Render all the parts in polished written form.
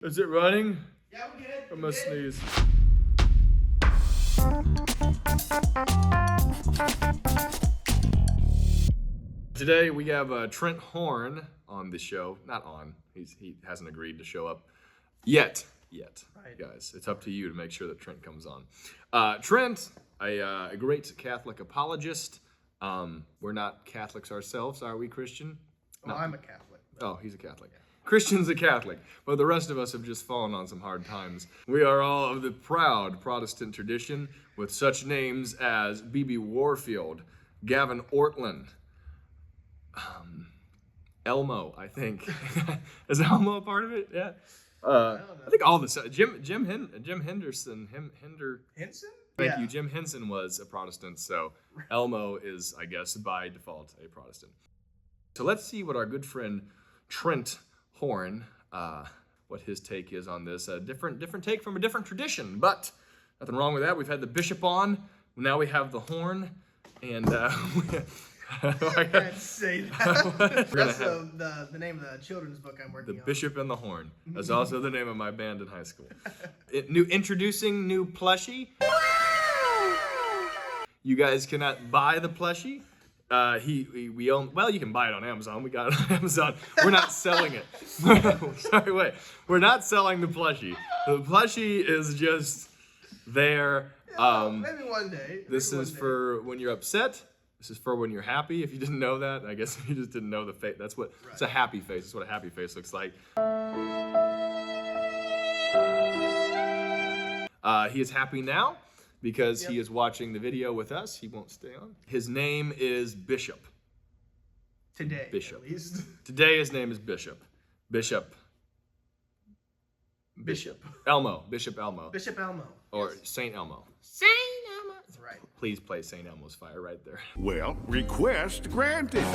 Is it running? Yeah, we're good. I'm gonna sneeze. Today we have Trent Horn on the show. Not on. He hasn't agreed to show up yet. Right. Guys, it's up to you to make sure that Trent comes on. Trent, a great Catholic apologist. We're not Catholics ourselves, are we, Christian? Well, I'm a Catholic. Oh, he's a Catholic. Christian's a Catholic, but the rest of us have just fallen on some hard times. We are all of the proud Protestant tradition with such names as B.B. Warfield, Gavin Ortlund, Elmo, I think. Is Elmo a part of it? Yeah. I think all the Jim Henderson. Henson? Thank you. Jim Henson was a Protestant, so Elmo is, I guess, by default a Protestant. So let's see what our good friend Trent Horn, what his take is on this. A different take from a different tradition, but nothing wrong with that. We've had the bishop on, now we have the horn, and I can't say that. That's the name of the children's book I'm working on. The Bishop and the Horn. That's also the name of my band in high school. Introducing new plushie. You guys cannot buy the plushie. We own. Well, you can buy it on Amazon. We got it on Amazon. We're not selling it. Sorry, wait. We're not selling the plushie. The plushie is just there. Maybe one day. This is for when you're upset. This is for when you're happy. If you didn't know that, I guess you just didn't know the face. That's what it's a happy face. That's what a happy face looks like. He is happy now because he is watching the video with us. He won't stay on. His name is Bishop. Today, Bishop. at least. Today his name is Bishop. Bishop Elmo. Bishop Elmo. Bishop Elmo. Or Saint Elmo. Saint Elmo. That's right. Please play Saint Elmo's Fire right there. Well, request granted.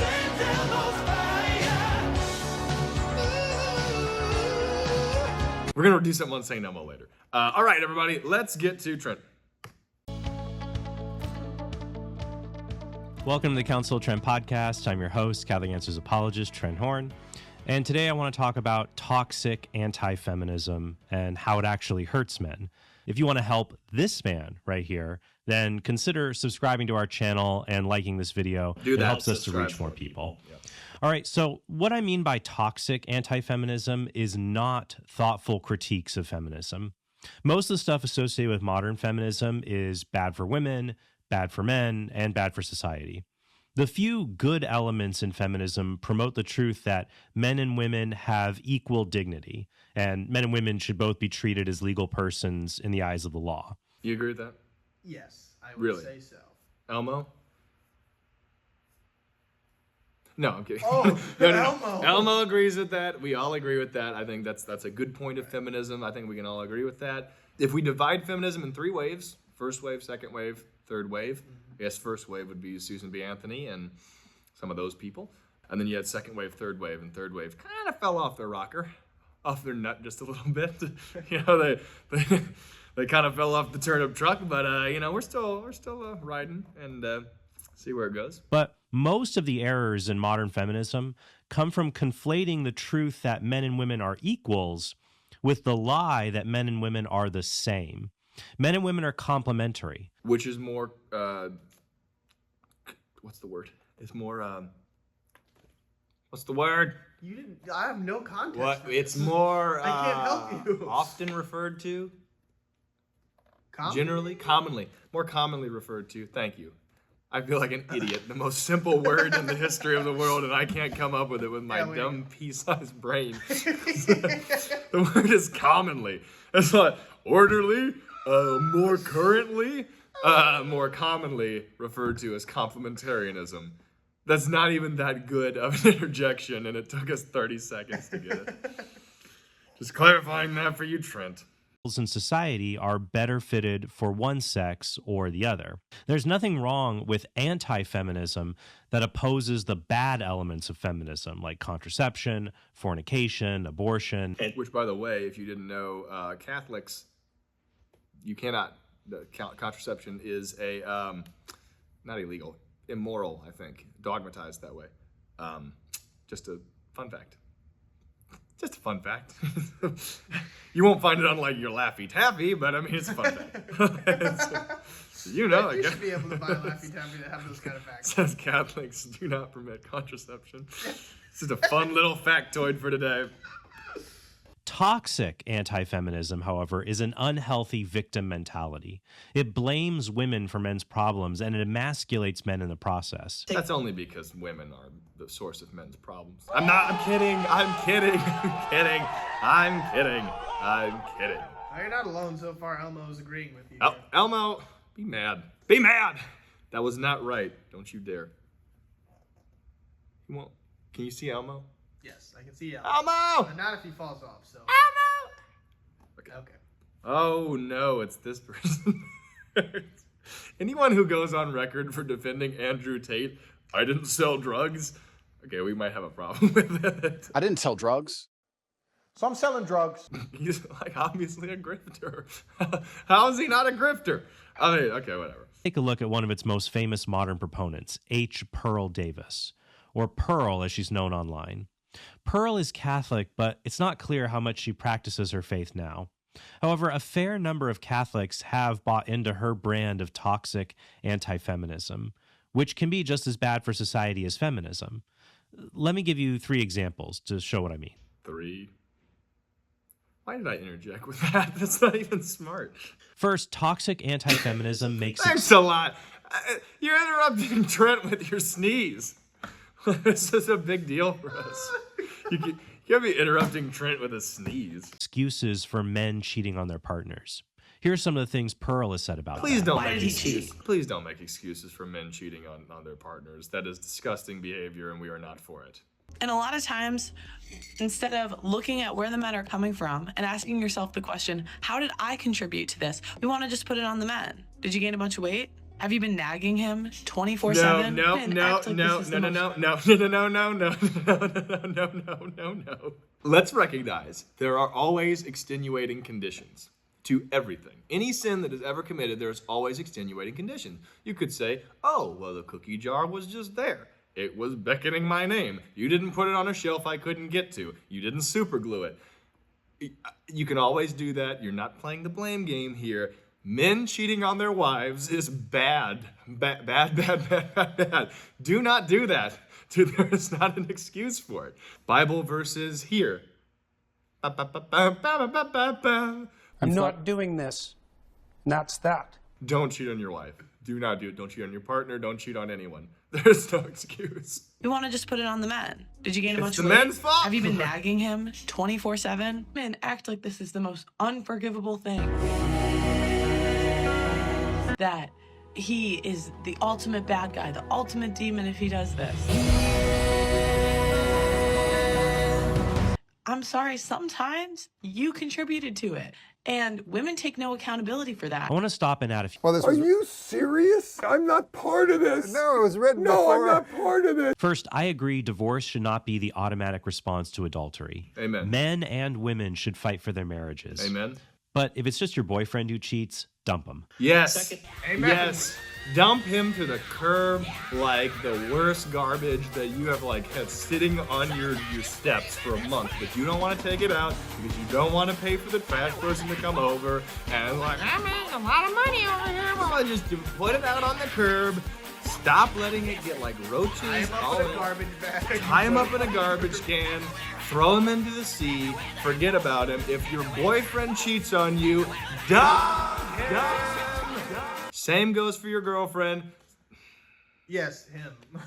We're going to do something on Saint Elmo later. All right, everybody, let's get to Trent. Welcome to the Council of Trent podcast. I'm your host, Catholic Answers apologist, Trent Horn. And today I want to talk about toxic anti-feminism and how it actually hurts men. If you want to help this man right here, then consider subscribing to our channel and liking this video. It helps us to reach more people. Yep. All right, so what I mean by toxic anti-feminism is not thoughtful critiques of feminism. Most of the stuff associated with modern feminism is bad for women, bad for men, and bad for society. The few good elements in feminism promote the truth that men and women have equal dignity, and men and women should both be treated as legal persons in the eyes of the law. You agree with that? Yes, I would say so. Elmo? No, I'm kidding. Oh, no. Elmo. Elmo agrees with that. We all agree with that. I think that's a good point of feminism. I think we can all agree with that. If we divide feminism in three waves, first wave, second wave, third wave, I guess first wave would be Susan B. Anthony and some of those people. And then you had second wave, and third wave kind of fell off their rocker, off their nut just a little bit. They kind of fell off the turnip truck, but we're still riding and see where it goes. But most of the errors in modern feminism come from conflating the truth that men and women are equals with the lie that men and women are the same. Men and women are complementary. Which is more, what's the word? It's more, what's the word? You didn't. I have no context. What? It's more. I can't help you. Often referred to. Commonly? More commonly referred to. Thank you. I feel like an idiot. The most simple word in the history of the world, and I can't come up with it with my dumb pea-sized brain. The word is commonly. It's like orderly, more currently, more commonly referred to as complementarianism. That's not even that good of an interjection, and it took us 30 seconds to get it. Just clarifying that for you, Trent. In society are better fitted for one sex or the other. There's nothing wrong with anti-feminism that opposes the bad elements of feminism, like contraception, fornication, abortion. Which, by the way, if you didn't know, Catholics, you cannot. Contraception is not illegal, immoral, I think, dogmatized that way. Just a fun fact. Just a fun fact. You won't find it on like your Laffy Taffy, but I mean, it's a fun fact. You know, you should be able to buy Laffy Taffy that have those kind of facts. Says Catholics do not permit contraception. This is a fun little factoid for today. Toxic anti-feminism, however, is an unhealthy victim mentality. It blames women for men's problems and it emasculates men in the process. That's only because women are the source of men's problems. I'm kidding. No, you're not alone so far. Elmo is agreeing with you. Elmo, be mad. Be mad! That was not right. Don't you dare. You won't. Can you see Elmo? Yes, I can see Elmo. Elmo! But not if he falls off, so. Elmo! Okay. Oh no, it's this person. Anyone who goes on record for defending Andrew Tate, I didn't sell drugs. Okay, we might have a problem with it. I didn't sell drugs. So I'm selling drugs. He's like obviously a grifter. How is he not a grifter? I mean, okay, whatever. Take a look at one of its most famous modern proponents, H. Pearl Davis, or Pearl as she's known online. Pearl is Catholic, but it's not clear how much she practices her faith now. However, a fair number of Catholics have bought into her brand of toxic anti-feminism, which can be just as bad for society as feminism. Let me give you 3 examples to show what I mean. 3. Why did I interject with that? That's not even smart. First, toxic anti-feminism makes Thanks a lot. You're interrupting Trent with your sneeze. This is a big deal for us. You can't be interrupting Trent with a sneeze. excuses for men cheating on their partners. Here's some of the things Pearl has said about Please that. don't make excuses. Please don't make excuses for men cheating on their partners. That is disgusting behavior, and we are not for it. And a lot of times, instead of looking at where the men are coming from and asking yourself the question, how did I contribute to this? We want to just put it on the men. Did you gain a bunch of weight? Have you been nagging him 24/7? No. Let's recognize there are always extenuating conditions to everything. Any sin that is ever committed, there's always extenuating conditions. You could say, oh, well, the cookie jar was just there. It was beckoning my name. You didn't put it on a shelf I couldn't get to. You didn't super glue it. You can always do that. You're not playing the blame game here. Men cheating on their wives is bad. Bad. Do not do that. There is not an excuse for it. Bible verses here. I'm not doing this. And that's that. Don't cheat on your wife. Do not do it. Don't cheat on your partner. Don't cheat on anyone. There's no excuse. We want to just put it on the men. Did you gain a bunch of the weight? men's fault. Have you been nagging him 24/7? Men act like this is the most unforgivable thing. That he is the ultimate bad guy, the ultimate demon if he does this. I'm sorry, sometimes you contributed to it. And women take no accountability for that. I want to stop and add a few. Are you serious? I'm not part of this. No, it was written before. I'm not part of it. First, I agree divorce should not be the automatic response to adultery. Amen. Men and women should fight for their marriages. Amen. But if it's just your boyfriend who cheats, dump him. Yes. Yes. Dump him to the curb like the worst garbage that you have had sitting on your steps for a month, but you don't want to take it out because you don't want to pay for the trash person to come over and I'm making a lot of money over here. Well, just put it out on the curb. Stop letting it get roaches. Tie him up in a garbage bag. Tie him up in a garbage can. Throw him into the sea. Forget about him. If your boyfriend cheats on you, dump. Same goes for your girlfriend. Yes, him. What?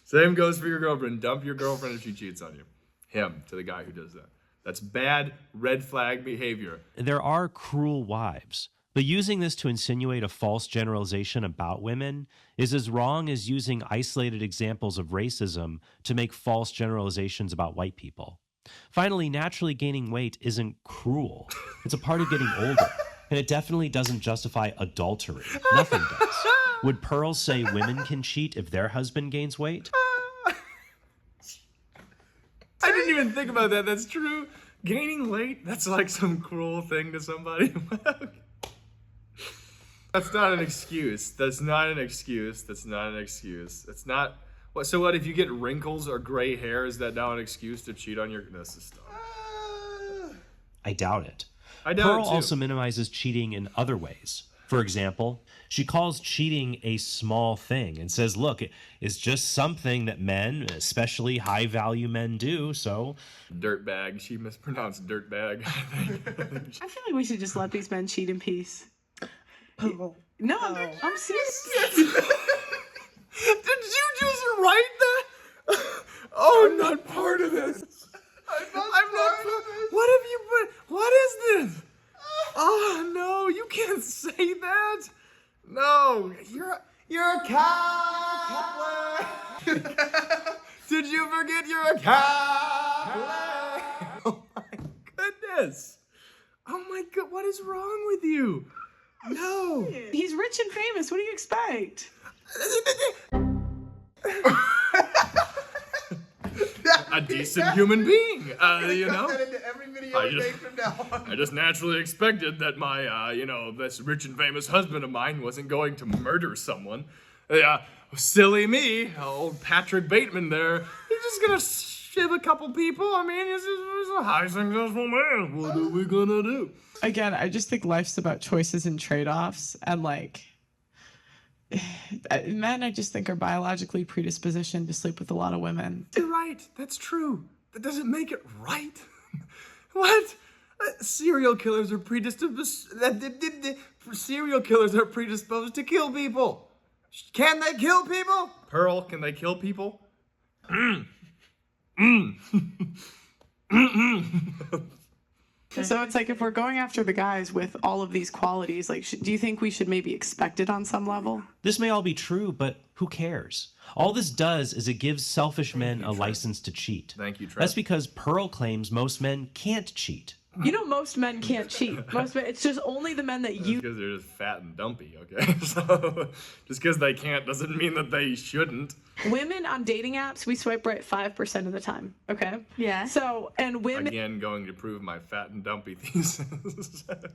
Same goes for your girlfriend. Dump your girlfriend if she cheats on you. Him, to the guy who does that. That's bad red flag behavior. There are cruel wives, but using this to insinuate a false generalization about women is as wrong as using isolated examples of racism to make false generalizations about white people. Finally, naturally gaining weight isn't cruel. It's a part of getting older, and it definitely doesn't justify adultery. Nothing does. Would Pearl say women can cheat if their husband gains weight? I didn't even think about that. That's true. Gaining weight, that's some cruel thing to somebody. That's not an excuse. That's not an excuse. That's not an excuse. That's not What? So what if you get wrinkles or gray hair? Is that now an excuse to cheat on your? This is stuff. I doubt it. I doubt Pearl it too. also minimizes cheating in other ways. For example, she calls cheating a small thing and says, look, it's just something that men, especially high-value men, do, so... Dirtbag. She mispronounced dirtbag. I feel like we should just let these men cheat in peace. No, I'm serious. Did you just write that? Oh, I'm not part of this. I'm not part of this. What have you put? What is this? Oh no, you can't say that. No, you're a cowboy. Did you forget you're a cowboy? Oh my goodness. Oh my god, what is wrong with you? No. He's rich and famous. What do you expect? A decent human being, you know. That into every video I make from now on. I just naturally expected that my, this rich and famous husband of mine wasn't going to murder someone. Silly me, old Patrick Bateman there. He's just gonna shiv a couple people. I mean, he's a high successful man. What are we gonna do? Again, I just think life's about choices and trade-offs, and like men, I just think are biologically predispositioned to sleep with a lot of women. You're right. That's true. That doesn't make it right. What? Serial killers are predisposed. Serial killers are predisposed to kill people. Can they kill people? Pearl, can they kill people? So it's like if we're going after the guys with all of these qualities, like, do you think we should maybe expect it on some level? This may all be true, but who cares? All this does is it gives selfish men a license to cheat. Thank you, Trent. That's because Pearl claims most men can't cheat. You know, most men can't cheat. Most men, it's just only the men that you... Because they're just fat and dumpy, okay? So, just because they can't doesn't mean that they shouldn't. Women on dating apps, we swipe right 5% of the time, okay? Yeah. So, and women... Again, going to prove my fat and dumpy thesis. Fat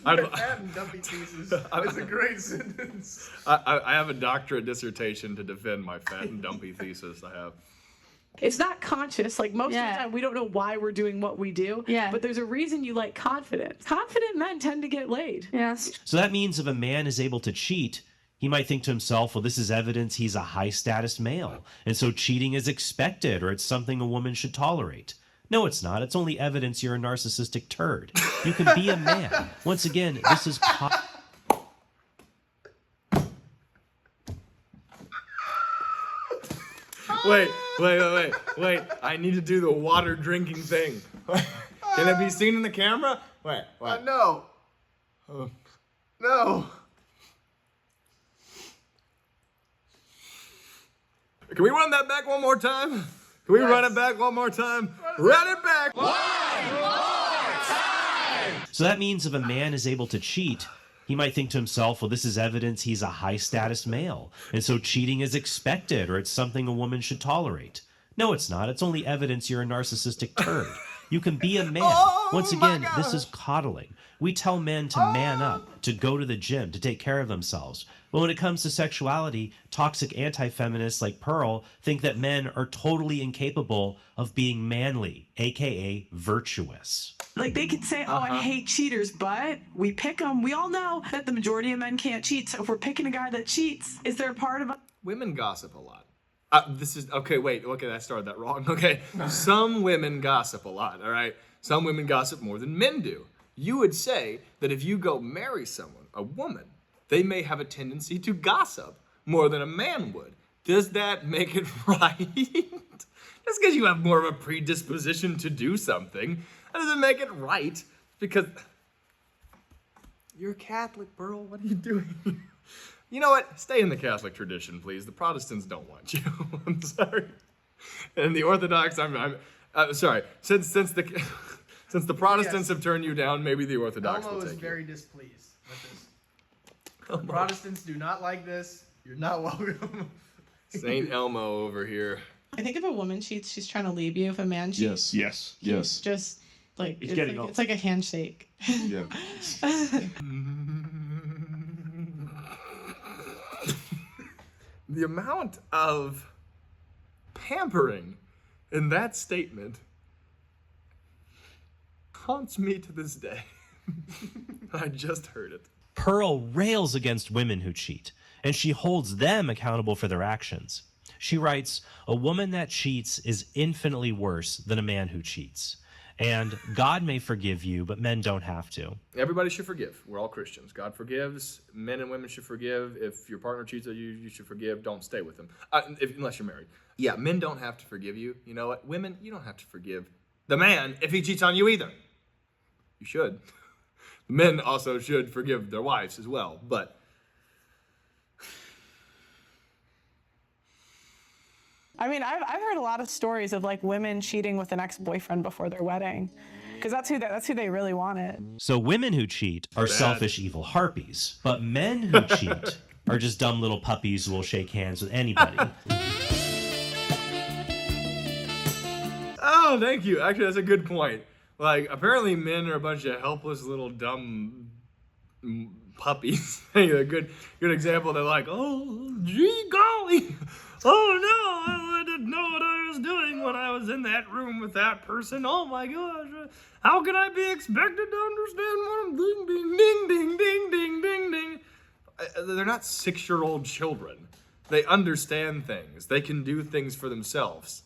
and dumpy thesis is a great sentence. I have a doctorate dissertation to defend my fat and dumpy thesis I have. It's not conscious. Like, most of the time, we don't know why we're doing what we do. Yeah. But there's a reason you like confidence. Confident men tend to get laid. Yes. So that means if a man is able to cheat, he might think to himself, well, this is evidence he's a high-status male, and so cheating is expected, or it's something a woman should tolerate. No, it's not. It's only evidence you're a narcissistic turd. You can be a man. Once again, this is... Wait. I need to do the water drinking thing. Can it be seen in the camera? Wait. No. No. Can we run that back one more time? Can we run it back one more time? Run it back! So that means if a man is able to cheat, he might think to himself, well, this is evidence he's a high-status male, and so cheating is expected, or it's something a woman should tolerate. No, it's not. It's only evidence you're a narcissistic turd. You can be a man. Once again, this is coddling. We tell men to man up, to go to the gym, to take care of themselves. But when it comes to sexuality, toxic anti-feminists like Pearl think that men are totally incapable of being manly, aka virtuous. Like, they could say, oh, I hate cheaters, but we pick them. We all know that the majority of men can't cheat. So if we're picking a guy that cheats, is there a part of... Women gossip a lot. I started that wrong. Okay, some women gossip a lot, all right? Some women gossip more than men do. You would say that if you go marry someone, a woman, they may have a tendency to gossip more than a man would. Does that make it right? Just because you have more of a predisposition to do something, that doesn't make it right. Because you're a Catholic, Pearl. What are you doing? You know what? Stay in the Catholic tradition, please. The Protestants don't want you. I'm sorry. And the Orthodox, I'm sorry. Since the Protestants have turned you down, maybe the Orthodox Elmo will is take very you. displeased with this. The Protestants do not like this. You're not welcome. Saint Elmo over here. I think if a woman cheats, she's trying to leave you. If a man cheats, Yes. he's just like, it's like a handshake. Yeah. The amount of pampering in that statement haunts me to this day. I just heard it. Pearl rails against women who cheat, and she holds them accountable for their actions. She writes, "A woman that cheats is infinitely worse than a man who cheats. And God may forgive you, but men don't have to." Everybody should forgive. We're all Christians. God forgives. Men and women should forgive. If your partner cheats on you, you should forgive. Don't stay with them, unless you're married. Yeah, men don't have to forgive you. You know what? Women, you don't have to forgive the man if he cheats on you either. You should. Men also should forgive their wives as well, but... I mean, I've heard a lot of stories of like women cheating with an ex-boyfriend before their wedding, because that's who they really wanted. So women who cheat are selfish, evil harpies, but men who cheat are just dumb little puppies who will shake hands with anybody. Oh, thank you. Actually, that's a good point. Like, apparently men are a bunch of helpless little dumb puppies. A good example. They're like, oh, gee golly. Oh no, I didn't know what I was doing when I was in that room with that person. Oh my gosh, how can I be expected to understand what I'm doing? Ding, ding, ding, ding, ding, ding, ding. They're not 6-year-old children. They understand things. They can do things for themselves.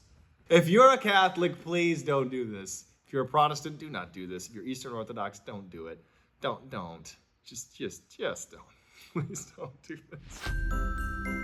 If you're a Catholic, please don't do this. If you're a Protestant, do not do this. If you're Eastern Orthodox, don't do it. Don't. Just don't. Please don't do this.